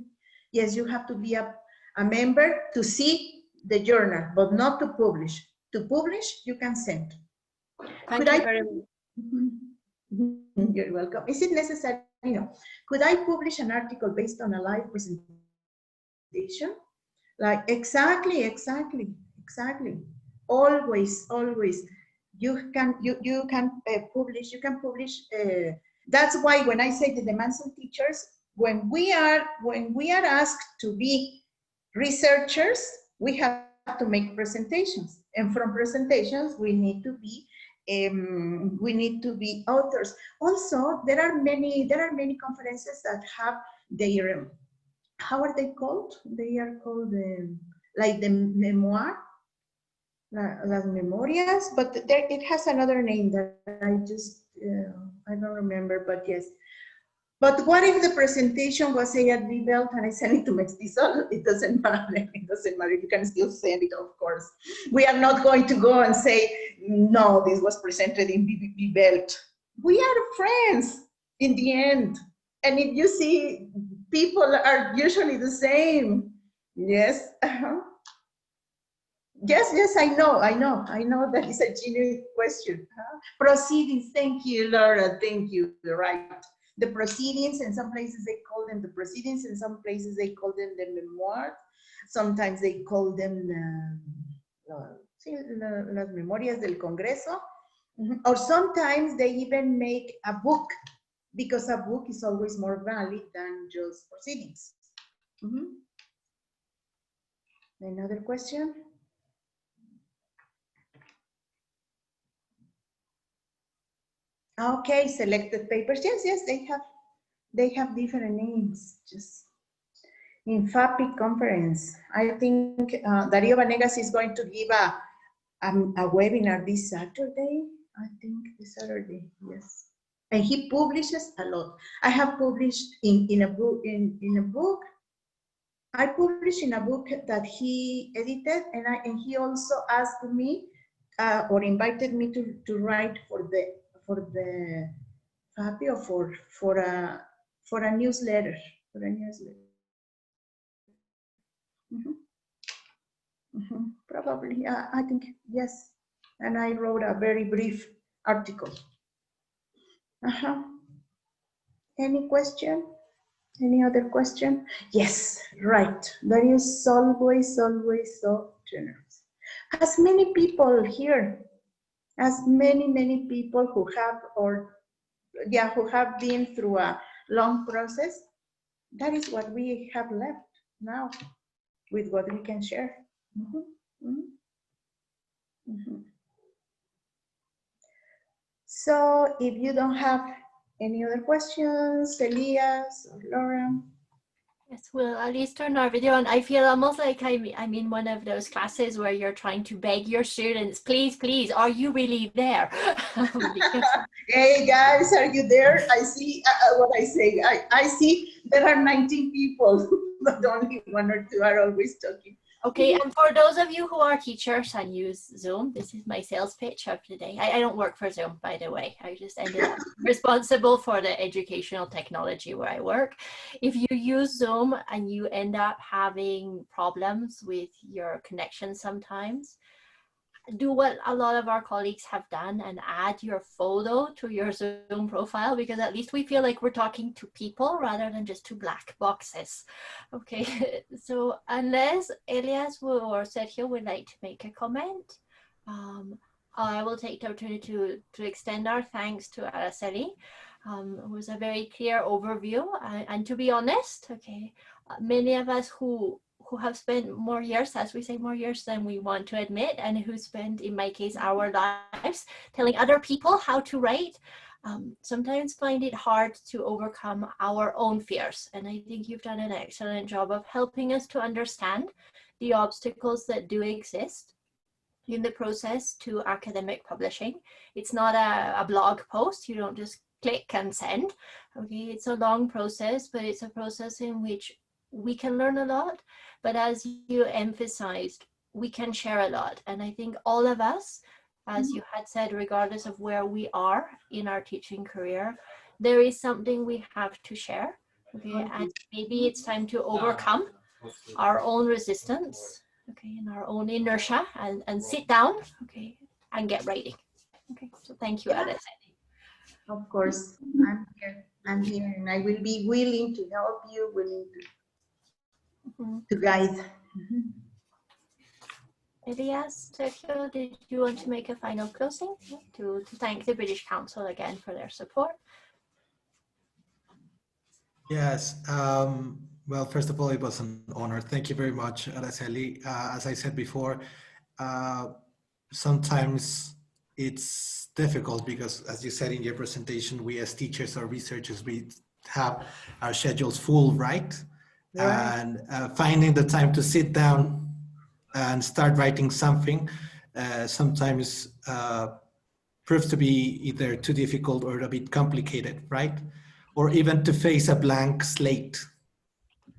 yes, you have to be a member to see the journal, but not to publish. To publish, you can send. Thank you very much. You're welcome. Is it necessary? No. Could I publish an article based on a live presentation? Like, exactly. Always. You can publish. That's why when I say the demands on teachers, when we are asked to be researchers, we have to make presentations, and from presentations we need to be authors. Also, there are many conferences that have their, how are they called? They are called like the memoir, las memorias, but there, it has another name that I just, I don't remember, but yes. But what if the presentation was say at B-Belt and I send it to MEXTESOL? It doesn't matter, it doesn't matter, you can still send it, of course. We are not going to go and say, no, this was presented in B-Belt. We are friends in the end. And if you see, people are usually the same. Yes. Yes, I know that is a genuine question. Proceedings, thank you, Laura, thank you, right. The proceedings, in some places they call them the proceedings, in some places they call them the memoirs, sometimes they call them las memorias del Congreso, or sometimes they even make a book, because a book is always more valid than just proceedings. Another question? Okay, selected papers. Yes, they have different names. Just in FAPI conference, I think Darío Vanegas is going to give a webinar this Saturday. I think this Saturday, yes. And he publishes a lot. I have published in a book. I published in a book that he edited, and he also asked me or invited me to write for the FAPI or for a newsletter. Probably, I think, yes. And I wrote a very brief article. Any question? Any other question? Yes, right. That is always so generous. As many people here, as many people who have, who have been through a long process, that is what we have left now with what we can share. So if you don't have any other questions, Elias or Laura? Yes, we'll at least turn our video on. I feel almost like I'm in one of those classes where you're trying to beg your students, please, please, are you really there? Because... Hey guys, are you there? I see what I say. I see there are 19 people, but only one or two are always talking. Okay, and for those of you who are teachers and use Zoom, this is my sales pitch of today. I don't work for Zoom, by the way. I just ended up responsible for the educational technology where I work. If you use Zoom and you end up having problems with your connection sometimes, do what a lot of our colleagues have done and add your photo to your Zoom profile, because at least we feel like we're talking to people rather than just to black boxes. Okay, so unless Elias or Sergio would like to make a comment, I will take the opportunity to extend our thanks to Araceli. It was a very clear overview, and to be honest, okay, many of us who have spent more years, as we say, more years than we want to admit, and who spend, in my case, our lives telling other people how to write, sometimes find it hard to overcome our own fears. And I think you've done an excellent job of helping us to understand the obstacles that do exist in the process to academic publishing. It's not a blog post. You don't just click and send. Okay, it's a long process, but it's a process in which we can learn a lot, but as you emphasized, we can share a lot. And I think all of us, as you had said, regardless of where we are in our teaching career, there is something we have to share. Okay, and maybe it's time to overcome our own resistance, okay, and our own inertia, and sit down, okay, and get writing. Okay, so thank you, Araceli. Of course, I'm here, and I will be willing to help you, willing to guide. Elias, Sergio, did you want to make a final closing to thank the British Council again for their support? Yes. Well, first of all, it was an honor. Thank you very much, Araceli. As I said before, sometimes it's difficult because, as you said in your presentation, we as teachers or researchers, we have our schedules full, right? And finding the time to sit down and start writing something sometimes proves to be either too difficult or a bit complicated, right? Or even to face a blank slate.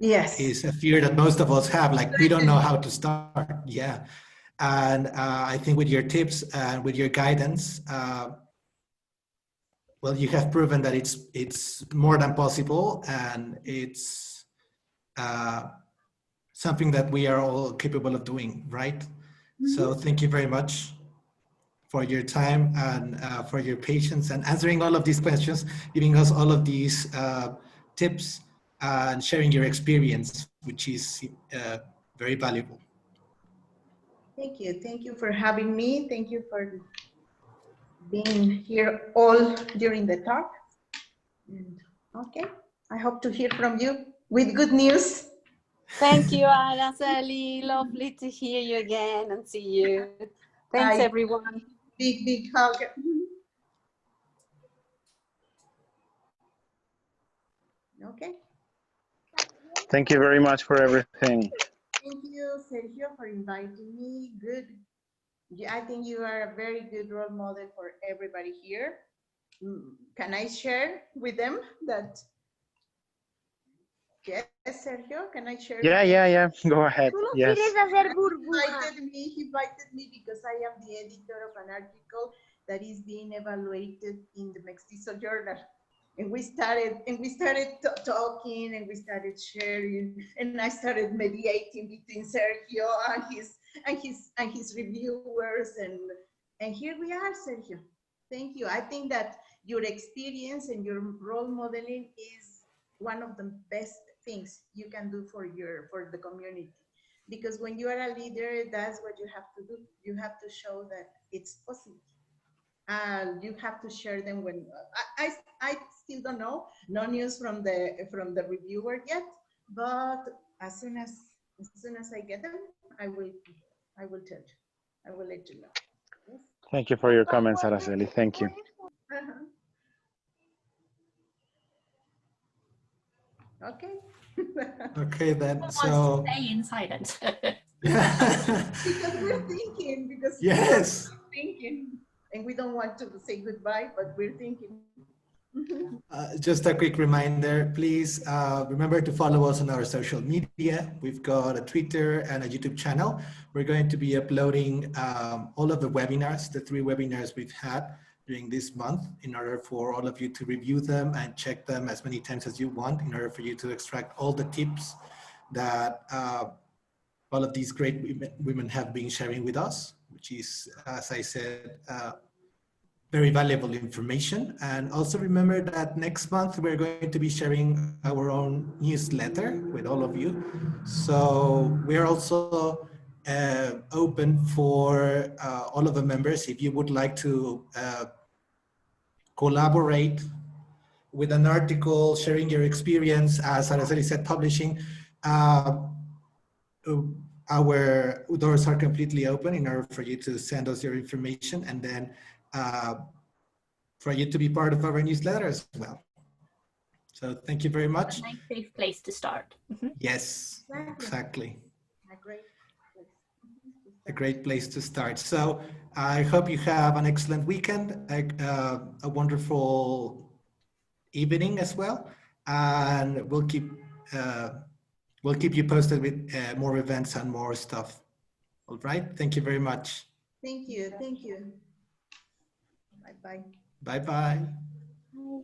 Yes. Is a fear that most of us have, like we don't know how to start. Yeah. And I think with your tips and with your guidance, well, you have proven that it's more than possible, and it's something that we are all capable of doing, right? So thank you very much for your time and for your patience and answering all of these questions, giving us all of these tips and sharing your experience, which is very valuable. Thank you. Thank you for having me. Thank you for being here all during the talk. And, okay, I hope to hear from you with good news. Thank you, Araceli. Lovely to hear you again and see you. Thanks, everyone. Big, big hug. Okay. Thank you very much for everything. Thank you, Sergio, for inviting me. Good. I think you are a very good role model for everybody here. Can I share with them that? Yes, Sergio, can I share? Yeah. Go ahead. Yes. He invited me because I am the editor of an article that is being evaluated in the MEXTESOL Journal. And we started talking, and we started sharing, and I started mediating between Sergio and his reviewers, and here we are, Sergio. Thank you. I think that your experience and your role modeling is one of the best things you can do for the community, because when you are a leader, that's what you have to do. You have to show that it's possible. You have to share them when I still don't know, no news from the reviewer yet, but as soon as I get them, I will tell you. I will let you know. Yes? Thank you for your comments, Araceli. Thank you. Okay. Okay, then. Who So, wants to stay in silence? Because we're thinking, because yes. we're thinking, and we don't want to say goodbye, but we're thinking. Just a quick reminder, please remember to follow us on our social media. We've got a Twitter and a YouTube channel. We're going to be uploading all of the webinars, the 3 webinars we've had during this month, in order for all of you to review them and check them as many times as you want, in order for you to extract all the tips that all of these great women have been sharing with us, which is, as I said, very valuable information. And also remember that next month we're going to be sharing our own newsletter with all of you. So we're also open for all of the members. If you would like to collaborate with an article, sharing your experience, as Araceli said, publishing, our doors are completely open in order for you to send us your information, and then for you to be part of our newsletter as well. So thank you very much. A nice safe place to start. Yes, exactly. A great place. A great place to start. So I hope you have an excellent weekend, a wonderful evening as well, and we'll keep you posted with more events and more stuff. All right. Thank you very much. Thank you. Thank you. Bye-bye. Bye-bye. Bye.